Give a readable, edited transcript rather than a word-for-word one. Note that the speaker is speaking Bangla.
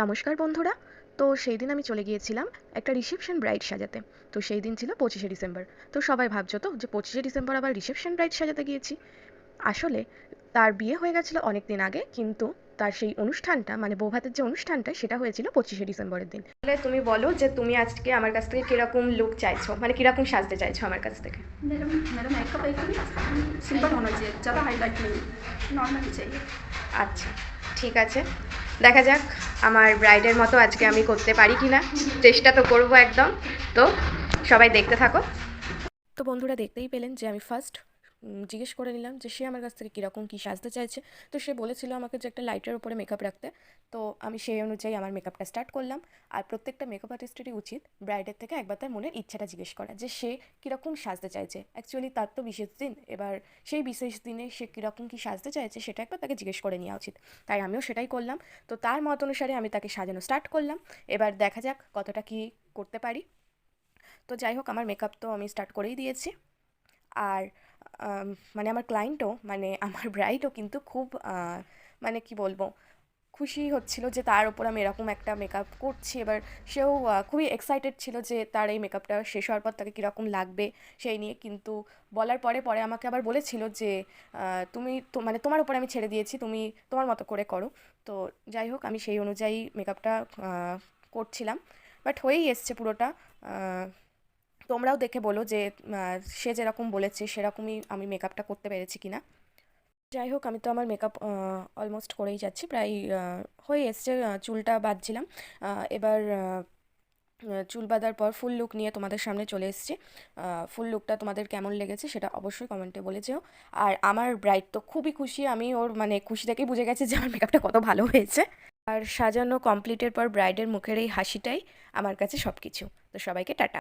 নমস্কার বন্ধুরা। তো সেই দিন আমি চলে গিয়েছিলাম একটা রিসেপশন ব্রাইড সাজাতে। তো সেই দিন ছিল 25শে ডিসেম্বর। তো সবাই ভাবছো তো যে 25শে ডিসেম্বর আবার রিসেপশন ব্রাইড সাজাতে গিয়েছি। আসলে তার বিয়ে হয়ে গেছিলো অনেক দিন আগে, কিন্তু তার সেই অনুষ্ঠানটা মানে বৌভাতের যে অনুষ্ঠানটা সেটা হয়েছিল 25শে ডিসেম্বরের দিন। তাহলে তুমি বলো যে তুমি আজকে আমার কাছ থেকে কিরকম লুক চাইছো, মানে কিরকম সাজতে চাইছো আমার কাছ থেকে। मेरा मेरा मेकअप एकदम सिंपल होना चाहिए, ज़्यादा हाईलाइट नहीं, नॉर्मल ही चाहिए। আচ্ছা, ঠিক আছে, দেখা যাক আমার ব্রাইডের মতো আজকে আমি করতে পারি কি না। চেষ্টা তো করবো একদম। তো সবাই দেখতে থাকো। তো বন্ধুরা, দেখতেই পেলেন যে আমি ফার্স্ট জিজ্ঞেস করে নিলাম যে সে আমার কাছ থেকে কীরকম কী সাজতে চাইছে। তো সে বলেছিল আমাকে যে একটা লাইটের উপরে মেকআপ রাখতে। তো আমি সেই অনুযায়ী আমার মেকআপটা স্টার্ট করলাম। আর প্রত্যেকটা মেকআপ আর্টিস্টেরই উচিত ব্রাইডের থেকে একবার তার মনের ইচ্ছাটা জিজ্ঞেস করা, যে সে কীরকম সাজতে চাইছে। অ্যাকচুয়ালি তার তো বিশেষ দিন, এবার সেই বিশেষ দিনে সে কীরকম কী সাজতে চাইছে সেটা একবার তাকে জিজ্ঞেস করে নেওয়া উচিত। তাই আমিও সেটাই করলাম। তো তার মত অনুসারে আমি তাকে সাজানো স্টার্ট করলাম। এবার দেখা যাক কতটা কী করতে পারি। তো যাই হোক, আমার মেকআপ তো আমি স্টার্ট করেই দিয়েছি। আর মানে আমার ক্লায়েন্টও মানে আমার ব্রাইডও কিন্তু খুব মানে কি বলবো, খুশি হচ্ছিল যে তার ওপর আমি এরকম একটা মেকআপ করছি। এবার সেও খুবই এক্সাইটেড ছিল যে তার এই মেকআপটা শেষ হওয়ার পর তাকে কীরকম লাগবে সেই নিয়ে। কিন্তু বলার পরে পরে আমাকে আবার বলেছিল যে তুমি তো মানে তোমার ওপর আমি ছেড়ে দিয়েছি, তুমি তোমার মতো করে করো। তো যাই হোক, আমি সেই অনুযায়ী মেকআপটা করছিলাম। বাট হয়েই এসছে পুরোটা। তোমরাও দেখে বলো যে সে যেরকম বলেছে সেরকমই আমি মেকআপটা করতে পেরেছি কিনা। যাই হোক, আমি তো আমার মেকআপ অলমোস্ট করেই যাচ্ছি, প্রায় হয়ে এসছে। চুলটা বাঁধছিলাম। এবার চুল বাঁধার পর ফুল লুক নিয়ে তোমাদের সামনে চলে এসেছি। ফুল লুকটা তোমাদের কেমন লেগেছে সেটা অবশ্যই কমেন্টে বলে যেও। আর আমার ব্রাইড তো খুবই খুশি, আমি ওর মানে খুশি থেকেই বুঝে গেছি যে আমার মেকআপটা কত ভালো হয়েছে। আর সাজানো কমপ্লিটের পর ব্রাইডের মুখের এই হাসিটাই আমার কাছে সব কিছু। তো সবাইকে টাটা।